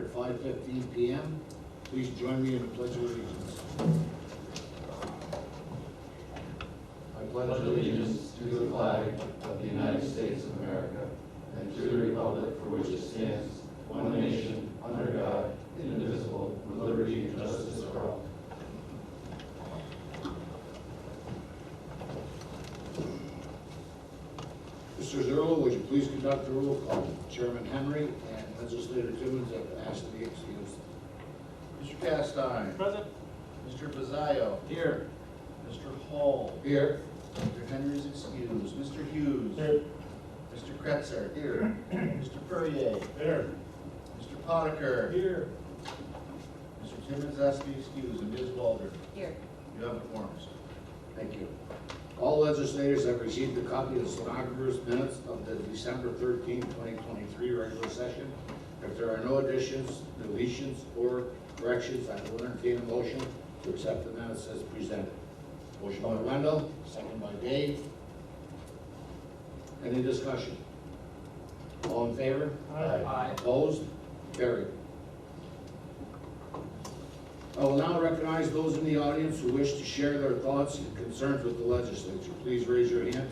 at 5:15 p.m. Please join me in the Pledge of Allegiance. I pledge allegiance to the flag of the United States of America and to the republic for which it stands, one nation, under God, indivisible, with liberty and justice for all. Mr. Zerlo, would you please conduct the roll call? Chairman Henry and Legislator Timmons have asked to be excused. Mr. Castine. Present. Mr. Pizzaio. Here. Mr. Hall. Here. Mr. Henry is excused. Mr. Hughes. Here. Mr. Kretzer. Here. Mr. Perrier. Here. Mr. Potiker. Here. Mr. Timmons has to be excused. And Ms. Walter. Here. You have the quorum, sir. Thank you. All legislators have received a copy of the stenographer's minutes of the December 13, 2023 regular session. If there are no additions, deletions, or corrections, I will entertain a motion to accept the minutes as presented. Motion by Wendell, second by Dave. Any discussion? All in favor? Aye. Opposed? Carried. I will now recognize those in the audience who wish to share their thoughts and concerns with the legislature. Please raise your hand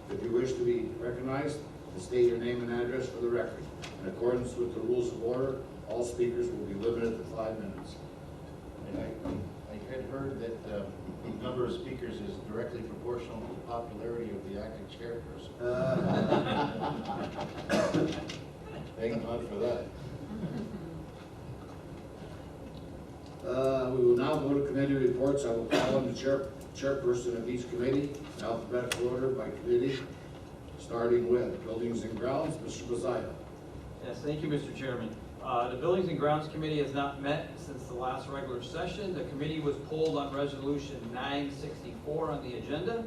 if you wish to be recognized and state your name and address for the record. In accordance with the rules of order, all speakers will be limited to 5 minutes. And I had heard that the number of speakers is directly proportional to the popularity of the acting chairperson. Thank God for that. We will now go to committee reports. I will call on the chairperson of each committee in alphabetical order by committee, starting with Buildings and Grounds, Mr. Pizzaio. Yes, thank you, Mr. Chairman. The Buildings and Grounds Committee has not met since the last regular session. The committee was pulled on Resolution 964 on the agenda.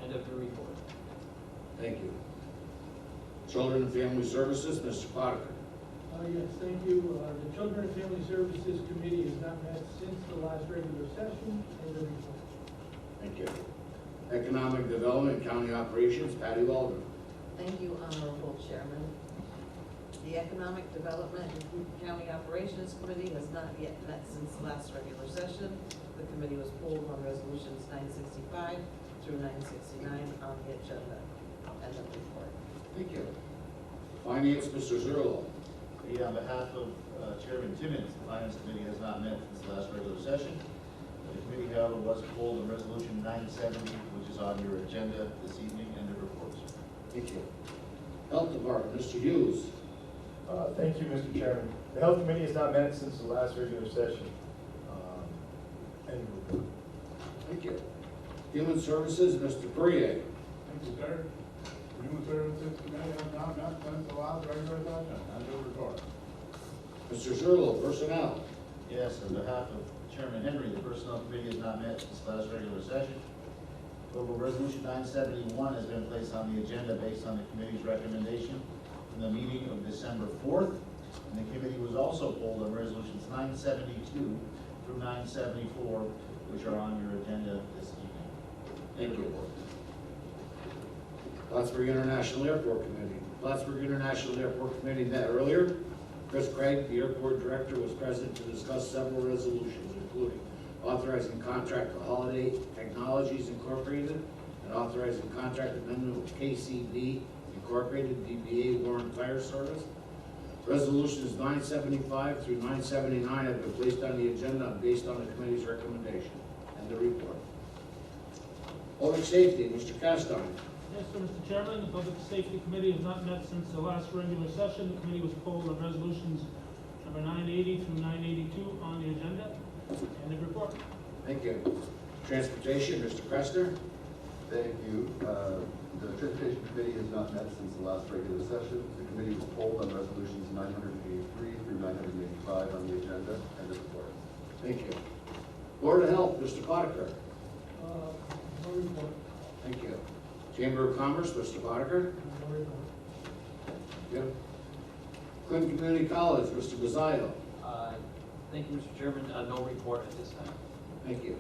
End of the report. Thank you. Children and Family Services, Mr. Potiker. Yes, thank you. The Children and Family Services Committee has not met since the last regular session. End of report. Thank you. Economic Development, County Operations, Patty Waldron. Thank you, Honorable Chairman. The Economic Development and County Operations Committee has not yet met since the last regular session. The committee was pulled on resolutions 965 through 969 on the agenda. End of report. Thank you. Finance, Mr. Zerlo. On behalf of Chairman Timmons, the Finance Committee has not met since the last regular session. The committee, however, was pulled on Resolution 970, which is on your agenda this evening, and the reports. Thank you. Health Department, Mr. Hughes. Thank you, Mr. Chairman. The Health Committee has not met since the last regular session. End of report. Thank you. Human Services, Mr. Perrier. Thank you, sir. Human Services Committee has not met since the last regular session. End of report. Mr. Zerlo, Personnel. Yes, on behalf of Chairman Henry, the Personnel Committee has not met since the last regular session. Local Resolution 971 has been placed on the agenda based on the committee's recommendation in the meeting of December 4th. And the committee was also pulled on Resolutions 972 through 974, which are on your agenda this evening. Thank you. Plattsburgh International Airport Committee. Plattsburgh International Airport Committee met earlier. Chris Craig, the airport director, was present to discuss several resolutions, including authorizing contract with Holiday Technologies Incorporated and authorizing contract amendment with KCB Incorporated, DBA Warren Tire Service. Resolutions 975 through 979 have been placed on the agenda based on the committee's recommendation. And the report. Public Safety, Mr. Castine. Yes, sir, Mr. Chairman, the Public Safety Committee has not met since the last regular session. The committee was pulled on resolutions number 980 through 982 on the agenda. And the report. Thank you. Transportation, Mr. Crester. Thank you. The Transportation Committee has not met since the last regular session. The committee was pulled on resolutions 983 through 985 on the agenda. End of report. Thank you. Board of Health, Mr. Potiker. No report. Thank you. Chamber of Commerce, Mr. Potiker. No report. Thank you. Clinton Community College, Mr. Pizzaio. Thank you, Mr. Chairman. No report at this time. Thank you.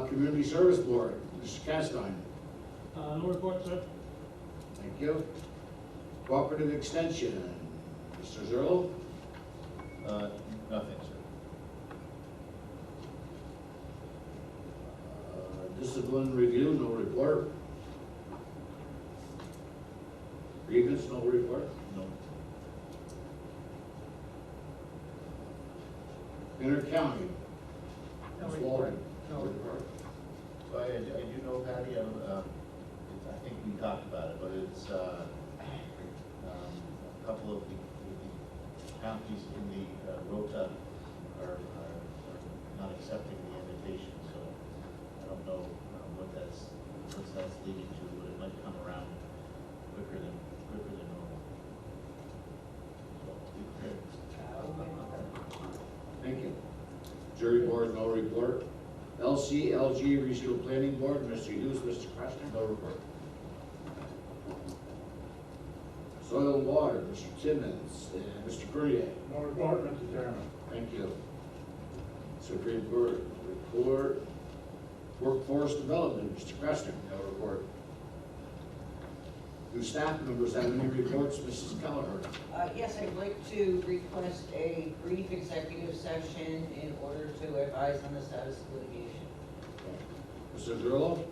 Community Service Board, Mr. Castine. No report, sir. Thank you. Cooperative Extension, Mr. Zerlo. Discipline review, no report. Grievance, no report. No. Inter-county. No Ms. report. Walden. No report. So I do know, Patty, I think we talked about it, but it's, a couple of the counties in the rota are not accepting the invitation, so I don't know what that's leading to, but it might come around quicker than normal. So, be prepared. Thank you. Jury board, no report. LCLG Regional Planning Board, Mr. Hughes, Mr. Crafton. No report. Soil and Water, Mr. Timmons, and Mr. Courier. No report, Mr. Chairman. Thank you. Supreme Court report. Workforce Development, Mr. Crafton. No report. Do staff members have any reports, Mrs. Kelleher? Yes, I'd like to request a brief executive session in order to advise on the status of litigation. Mr. Zerlo?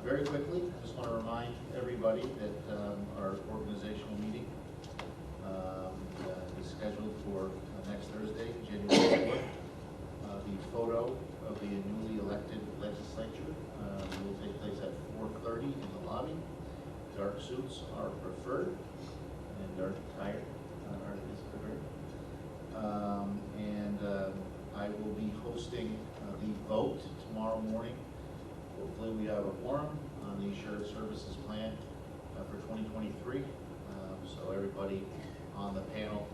Very quickly, I just want to remind everybody that our organizational meeting is scheduled for next Thursday, January 4th. The photo of the newly elected legislature will take place at 4:30 in the lobby. Dark suits are preferred, and dark attire is preferred. I will be hosting the vote tomorrow morning. Hopefully we have a quorum on the shared services plan for 2023. So everybody on the panel,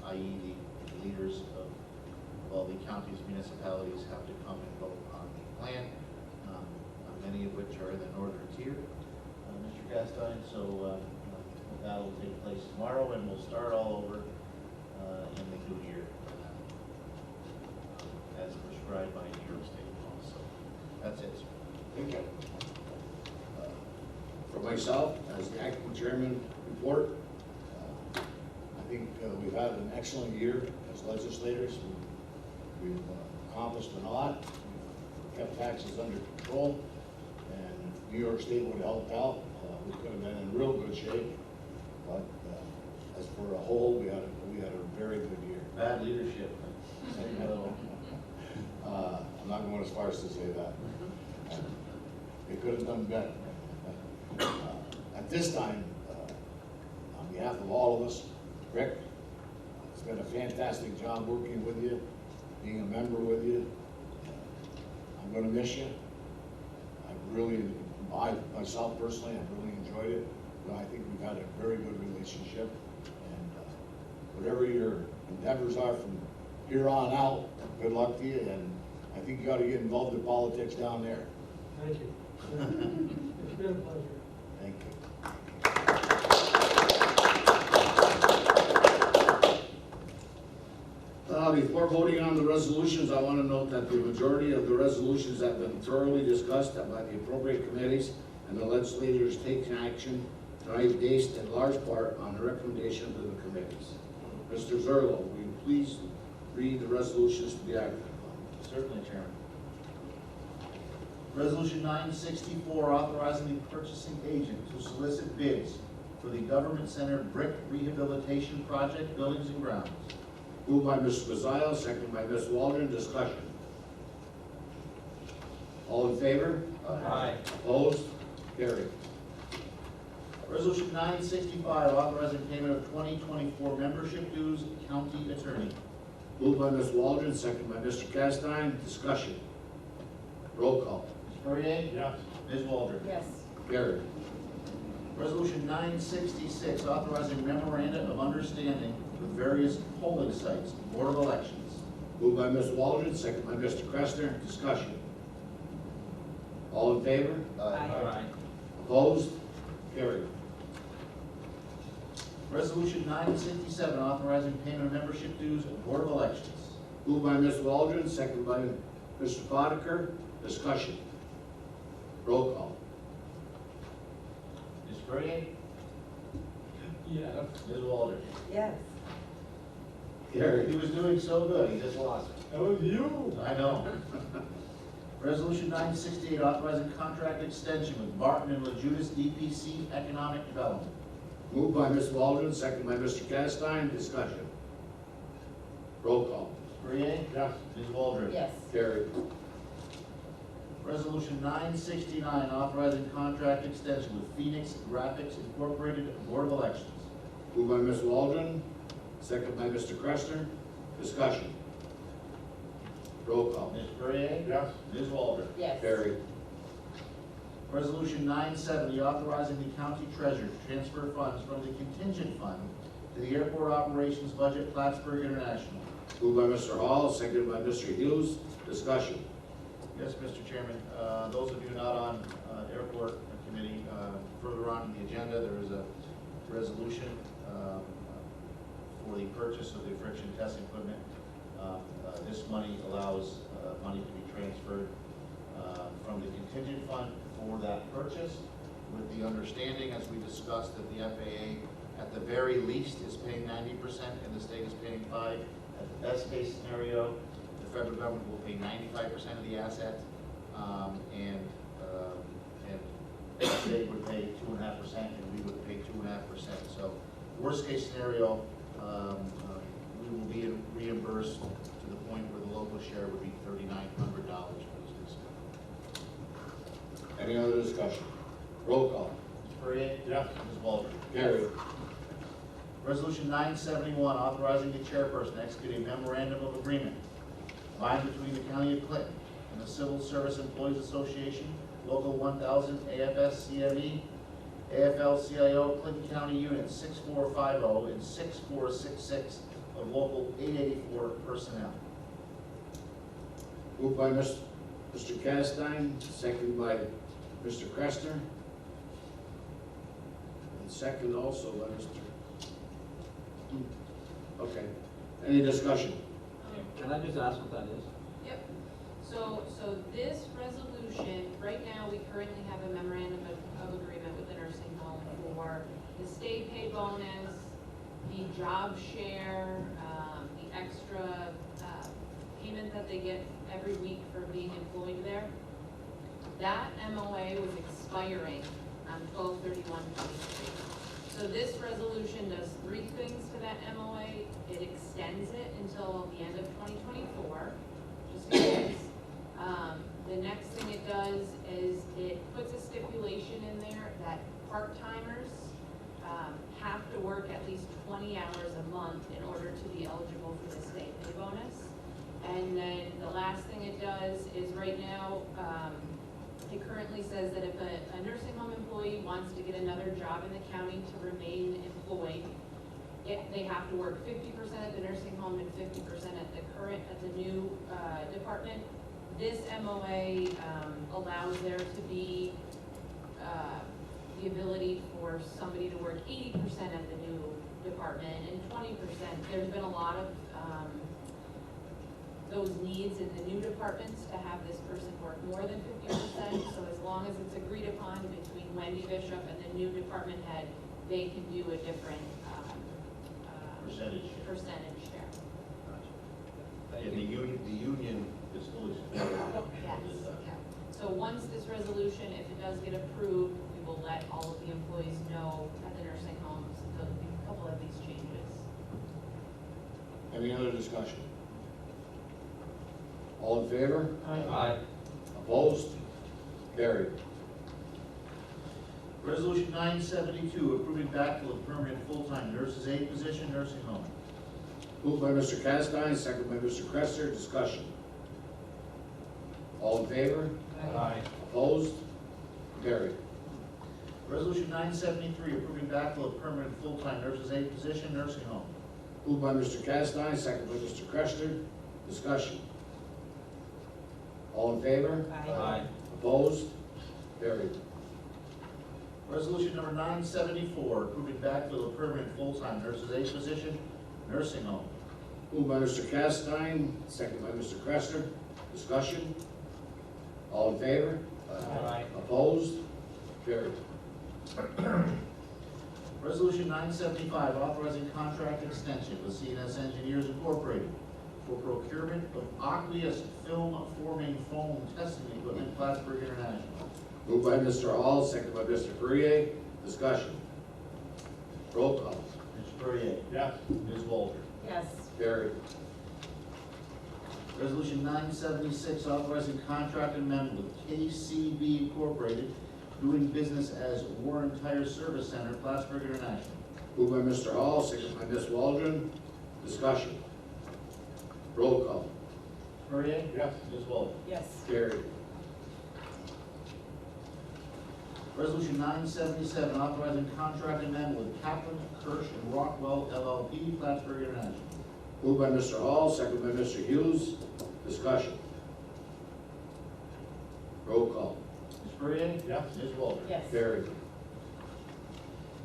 i.e. the leaders of all the counties, municipalities, have to come and vote on the plan, many of which are in the northern tier, Mr. Castine. So that will take place tomorrow, and we'll start all over in the new year, as prescribed by New York State law. So that's it. Thank you. For myself, as the acting chairman report, I think we've had an excellent year as legislators. We've accomplished a lot. We've kept taxes under control, and if New York State would have helped out, we could have been in real good shape. But as for a whole, we had a very good year. Bad leadership. I'm not going as far as to say that. They could have done better. At this time, on behalf of all of us, Rick, it's been a fantastic job working with you, being a member with you. I'm going to miss you. I myself personally, I've really enjoyed it. But I think we've had a very good relationship. And whatever your endeavors are from here on out, good luck to you. And I think you got to get involved in politics down there. Thank you. It's been a pleasure. Thank you. Before voting on the resolutions, I want to note that the majority of the resolutions have been thoroughly discussed by the appropriate committees, and the legislators taking action tonight based in large part on the recommendations of the committees. Mr. Zerlo, will you please read the resolutions to be acted upon? Certainly, Chairman. Resolution 964, authorizing the purchasing agent to solicit bids for the Government Center Brick Rehabilitation Project, Buildings and Grounds. Moved by Mr. Mazzio, seconded by Ms. Waldron. Discussion. All in favor? Aye. Opposed? Carried. Resolution 965, authorizing payment of 2024 membership dues, county attorney. Moved by Ms. Waldron, seconded by Mr. Castine. Discussion. Roll call. Mr. Perrier? Yes. Ms. Waldron? Yes. Carried. Resolution 966, authorizing memoranda of understanding with various polling sites, Board of Elections. Moved by Ms. Waldron, seconded by Mr. Kressner. Discussion. All in favor? Aye. Opposed? Carried. Resolution 967, authorizing payment of membership dues, Board of Elections. Moved by Ms. Waldron, seconded by Mr. Boddicker. Discussion. Roll call. Ms. Perrier? Yes. Ms. Waldron? Yes. He Carried. was doing so good, he just lost it. That was you. I know. Resolution 968, authorizing contract extension with Martin and LaJudas DPC Economic Development. Moved by Ms. Waldron, second by Mr. Castine. Discussion. Roll call. Bruyere? Yes. Ms. Waldron? Yes. Carried. Resolution 969, authorizing contract extension with Phoenix Graphics Incorporated Board of Elections. Moved by Ms. Waldron, second by Mr. Cressner. Discussion. Roll call. Ms. Bruyere? Yes. Ms. Waldron? Yes. Carried. Resolution 970, authorizing the county treasurer to transfer funds from the contingent fund to the airport operations budget, Plattsburgh International. Moved by Mr. Hall, seconded by Mr. Hughes. Discussion. Yes, Mr. Chairman, those of you not on airport committee, further on in the agenda, there is a resolution for the purchase of the friction testing equipment. This money allows money to be transferred from the contingent fund for that purchase, with the understanding, as we discussed, that the FAA at the very least is paying 90% and the state is paying 5%. At the best case scenario, the federal government will pay 95% of the asset, and the state would pay 2.5%, and we would pay 2.5%. So, worst case scenario, we will be reimbursed to the point where the local share would be $3,900 for this. Any other discussion? Roll call. Mr. Bruyere? Yes. Ms. Waldron? Carried. Resolution 971, authorizing the chairperson to execute a memorandum of agreement by and between the County of Clinton and the Civil Service Employees Association, Local 1000, AFS-CME, AFL-CIO, Clinton County Units 6450 and 6466 of Local 884 personnel. Moved by Mr. Castine, seconded by Mr. Cressner. And second also by Mr. Okay. Any discussion? Can I just ask what that is? Yep. So this resolution, right now, we currently have a memorandum of agreement with the nursing home for the state pay bonus, the job share, the extra payment that they get every week for being employed there. That MOA was expiring on 12/31/23. So this resolution does three things to that MOA. It extends it until the end of 2024, just because. The next thing it does is it puts a stipulation in there that part-timers have to work at least 20 hours a month in order to be eligible for the state pay bonus. And then the last thing it does is right now, it currently says that if a nursing home employee wants to get another job in the county to remain employed, they have to work 50% at the nursing home and 50% at the new department. This MOA allows there to be the ability for somebody to work 80% at the new department and 20%. There's been a lot of those needs in the new departments to have this person work more than 50%. So as long as it's agreed upon between Wendy Bishop and the new department head, they can do a different percentage share. And the union is fully supportive. Yes, yeah. So once this resolution, if it does get approved, we will let all of the employees know at the nursing homes a couple of these changes. Any other discussion? All in favor? Aye. Opposed? Carried. Resolution 972, approving backfill of permanent full-time nurses aide position, nursing home. Moved by Mr. Castine, second by Mr. Cressner. Discussion. All in favor? Aye. Opposed? Carried. Resolution 973, approving backfill of permanent full-time nurses aide position, nursing home. Moved by Mr. Castine, second by Mr. Cressner. Discussion. All in favor? Aye. Opposed? Carried. Resolution number 974, approving backfill of permanent full-time nurses aide position, nursing home. Moved by Mr. Castine, second by Mr. Cressner. Discussion. All in favor? Aye. Opposed? Carried. Resolution 975, authorizing contract extension with CNS Engineers Incorporated for procurement of aqueous film forming foam testing equipment, Plattsburgh International. Moved by Mr. Hall, second by Mr. Perrier. Discussion. Roll call. Mr. Perrier. Yes. Ms. Walter. yes, Carried. Resolution 976, authorizing contract amendment with KCB Incorporated, doing business as Warren Tire Service Center, Plattsburgh International. Moved by Mr. Hall, second by Ms. Waldron. Discussion. Roll call. Mr. Perrier. Yes. Ms. Walter. yes, Carried. Resolution 977, authorizing contract amendment with Kaplan, Kirsch, and Rockwell LLP, Plattsburgh International. Moved by Mr. Hall, second by Mr. Hughes. Discussion. Roll call. Mr. Perrier. Yes. Ms. Walter. yes, Carried.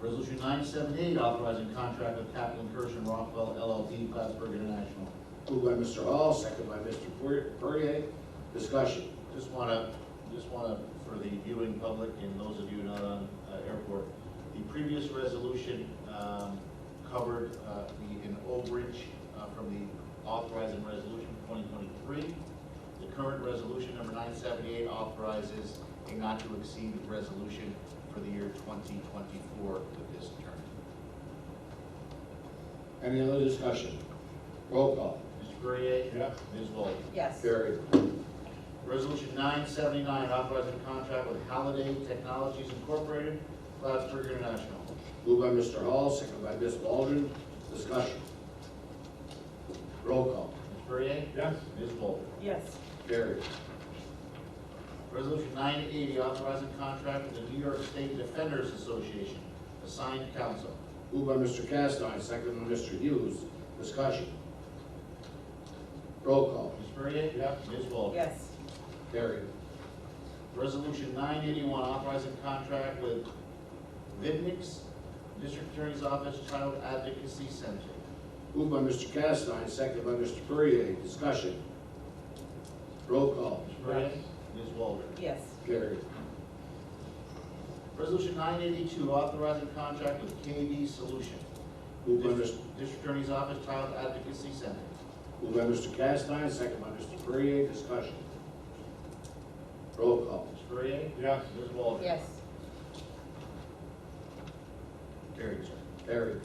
Resolution 978, authorizing contract with Kaplan, Kirsch, and Rockwell LLP, Plattsburgh International. Moved by Mr. Hall, second by Mr. Perrier. Discussion. Just wanna, for the viewing public and those of you not on airport, the previous resolution covered an overage from the authorizing resolution 2023. The current resolution, number 978, authorizes a not to exceed resolution for the year 2024 with this term. Any other discussion? Roll call. Mr. Perrier? Yes. Ms. Walter? yes, Carried. Resolution 979, authorizing contract with Halliday Technologies Incorporated, Plattsburgh International. Moved by Mr. Hall, second by Ms. Waldron. Discussion. Roll call. Mr. Perrier? Yes. Ms. Walter? yes, Carried. Resolution 980, authorizing contract with the New York State Defenders Association, assigned counsel. Moved by Mr. Castine, second by Mr. Hughes. Discussion. Roll call. Mr. Perrier? Yes. Ms. Walter? yes, Carried. Resolution 981, authorizing contract with Vidnix, District Attorney's Office, Child Advocacy Center. Moved by Mr. Castine, second by Mr. Perrier. Discussion. Roll call. Mr. Perrier? Ms. Walter? yes, Carried. Resolution 982, authorizing contract with KB Solution, Moved by Mr. District Attorney's Office, Child Advocacy Center. Moved by Mr. Castine, second by Mr. Perrier. Discussion. Roll call. Mr. Perrier? Yes. Ms. Walter? yes, Carried, sir. Carried.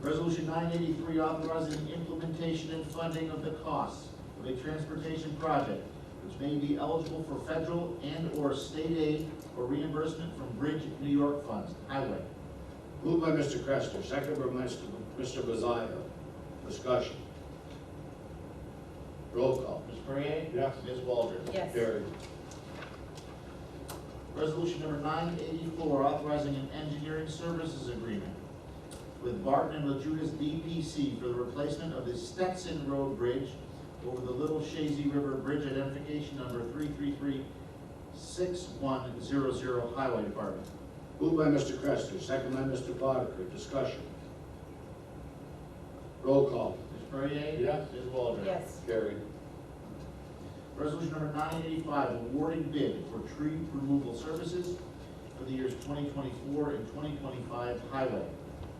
Resolution 983, authorizing implementation and funding of the costs of a transportation project which may be eligible for federal and/or state aid or reimbursement from Bridge New York funds, highway. Moved by Mr. Crester, second by Mr. Bazzaio. Discussion. Roll call. Mr. Perrier? Yes. Ms. Waldron? yes, Carried. Resolution number 984, authorizing an engineering services agreement with Barton and LaJudas DPC for the replacement of the Stetson Road Bridge over the Little Shazy River Bridge identification number 333-6100, Highway Department. Moved by Mr. Crester, second by Mr. Boddicker. Discussion. Roll call. Mr. Perrier? Yes. Ms. Waldron? yes, Carried. Resolution number 985, awarding bid for tree removal services for the years 2024 and 2025 highway.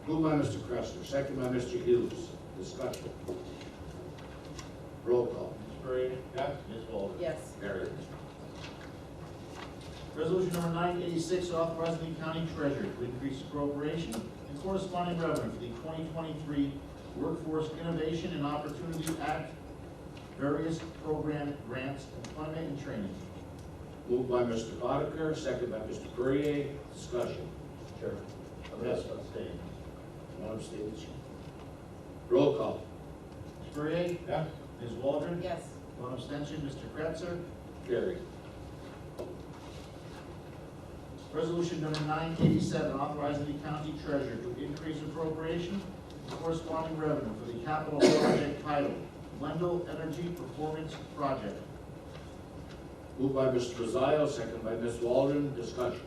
Moved by Mr. Crester, second by Mr. Hughes. Discussion. Roll call. Mr. Perrier? Yes. Ms. Waldron? yes, Carried. Resolution number 986, authorizing the county treasurer to increase appropriation and corresponding revenue for the 2023 Workforce Innovation and Opportunity Act, various program grants, employment and training. Moved by Mr. Boddicker, second by Mr. Perrier. Discussion. Chairman. Yes. Abstain. One abstention. Roll call. Mr. Perrier? Yes. Ms. Waldron? yes, One abstention, Mr. Kretzer. Carried. Resolution number 987, authorizing the county treasurer to increase appropriation and corresponding revenue for the capital project titled Wendell Energy Performance Project. Moved by Mr. Bazzaio, second by Ms. Waldron. Discussion.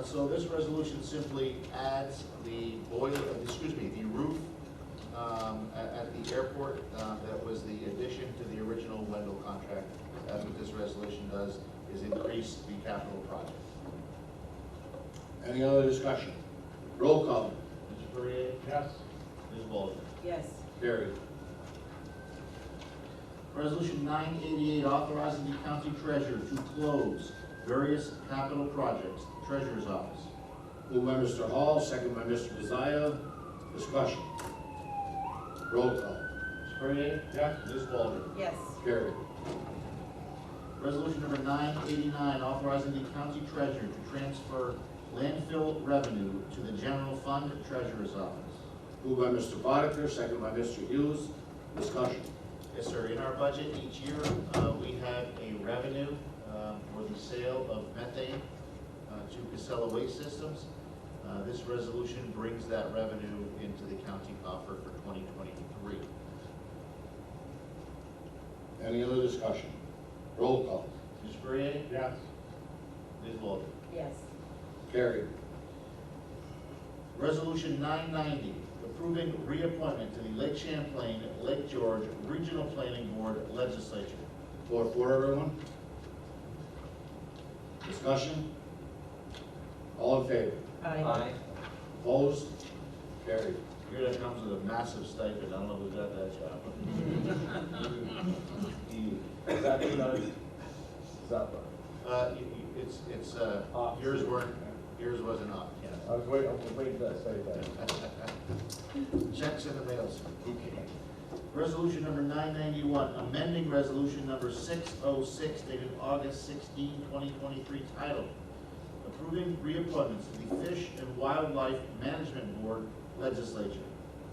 So this resolution simply adds the the roof at the airport. That was the addition to the original Wendell contract. That's what this resolution does, is increase the capital project. Any other discussion? Roll call. Mr. Perrier? Yes. Ms. Waldron? yes, Carried. Resolution 988, authorizing the county treasurer to close various capital projects, treasurer's office. Moved by Mr. Hall, second by Mr. Desire. Discussion. Roll call. Mr. Perrier? Yes. Ms. Walter? Yes. Carried. Resolution number 989, authorizing the county treasurer to transfer landfill revenue to the general fund treasurer's office. Moved by Mr. Boddicker, second by Mr. Hughes. Discussion. Yes, sir. In our budget each year, we have a revenue for the sale of methane to Casella Waste Systems. This resolution brings that revenue into the county coffer for 2023. Any other discussion? Roll call. Mr. Perrier? Yes. Ms. Walter? Yes. Carried. Resolution 990, approving reappointment to the Lake Champlain, Lake George Regional Planning Board Legislature. Floor for everyone. Discussion. All in favor? Aye. Opposed? Carried. Here that comes with a massive stipend. I don't know who got that job. Is that, is that, It's, Off. yours wasn't up, I was waiting for that statement. Checks in the mail, sir. Okay. Resolution number 991, amending resolution number 606 dated August 16, 2023, titled Approving Reappointments to the Fish and Wildlife Management Board Legislature.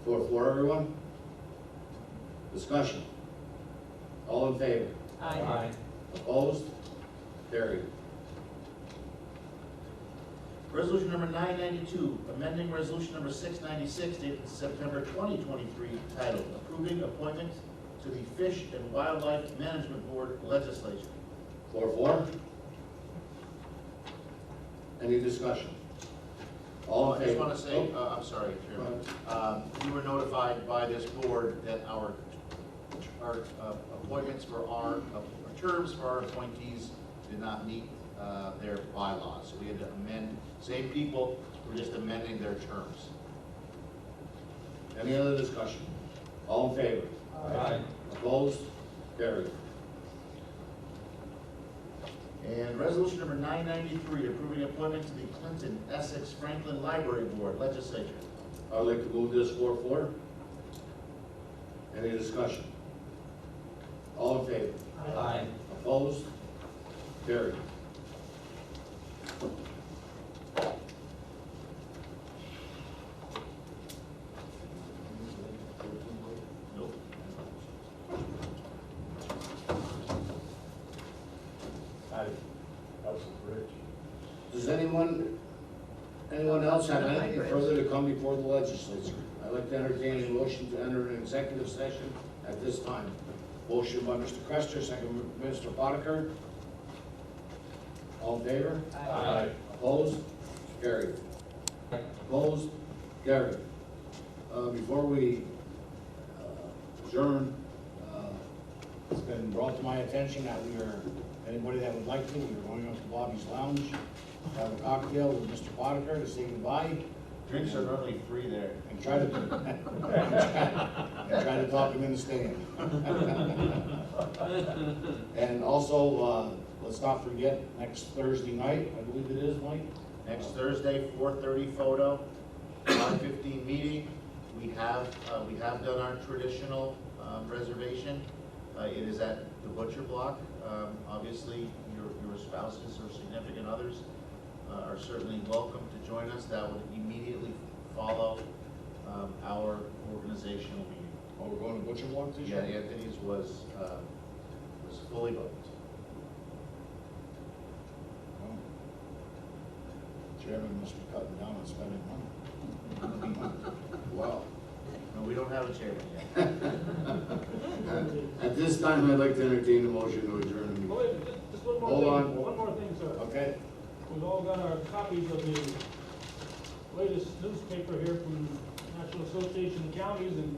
Floor for everyone. Discussion. All in favor? Aye. Opposed? Carried. Resolution number 992, amending resolution number 696 dated September 2023, titled Approving Appointment to the Fish and Wildlife Management Board Legislature. Floor for. Any discussion? All in I just favor? want to say, I'm sorry, Chairman, we were notified by this board that our appointments for our terms for our appointees did not meet their bylaws. So we had to amend, same people, we're just amending their terms. Any other discussion? All in favor? Aye. Opposed? Carried. And resolution number 993, approving appointment to the Clinton Essex Franklin Library Board Legislature. I'd like to move this floor for. Any discussion? All in favor? Aye. Opposed? Carried. Nope. House is rich. Does anyone else have anything further to come before the legislature? I'd like to entertain a motion to enter an executive session at this time. Motion by Mr. Crester, second by Mr. Boddicker. All in favor? Aye. Opposed? Carried. Opposed? Carried. Before we adjourn, it's been brought to my attention that we are, anybody that would like to, we're going up to Bobby's Lounge, have a cocktail with Mr. Boddicker to say goodbye. Drinks are normally free there. And try to, and try to talk him into staying. And also, let's not forget, next Thursday night, I believe it is, Mike? Next Thursday, 4:30 photo, 5:15 meeting. We have done our traditional reservation. It is at the Butcher Block. Obviously, your spouses or significant others are certainly welcome to join us. That would immediately follow our organizational meeting. Oh, we're going to Butcher Block this Yeah, year? Anthony's was fully booked. Well, Chairman must be cutting down on spending money. Wow. No, we don't have a chairman yet. At this time, I'd like to entertain a motion to adjourn the Oh, meeting. wait, just one more Hold thing. on. One more thing, sir. Okay? We've all got our copies of the latest newspaper here from National Association of Counties, and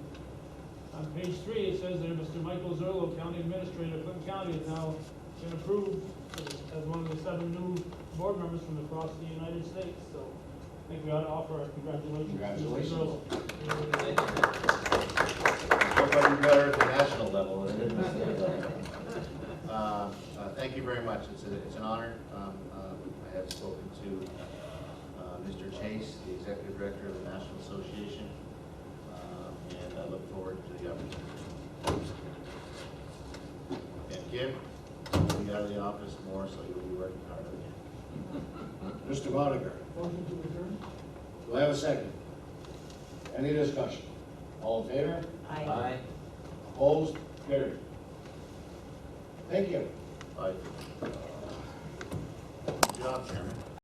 on page 3, it says there, Mr. Michael Zerlo, County Administrator, Clinton County, has now been approved as one of the 7 new board members from across the United States, so I think we ought to offer our congratulations to Mr. Zerlo. Nobody better at the national level than it is. thank you very much. It's an honor. I have spoken to Mr. Chase, the Executive Director of the National Association, and I look forward to the opportunity. And Kim, you'll be out of the office more, so you'll be working harder again. Mr. Bonnegar, Motion to adjourn? do I have a second? Any discussion? All in favor? Aye. Opposed? Carried. Thank you. Bye. Good job, Chairman.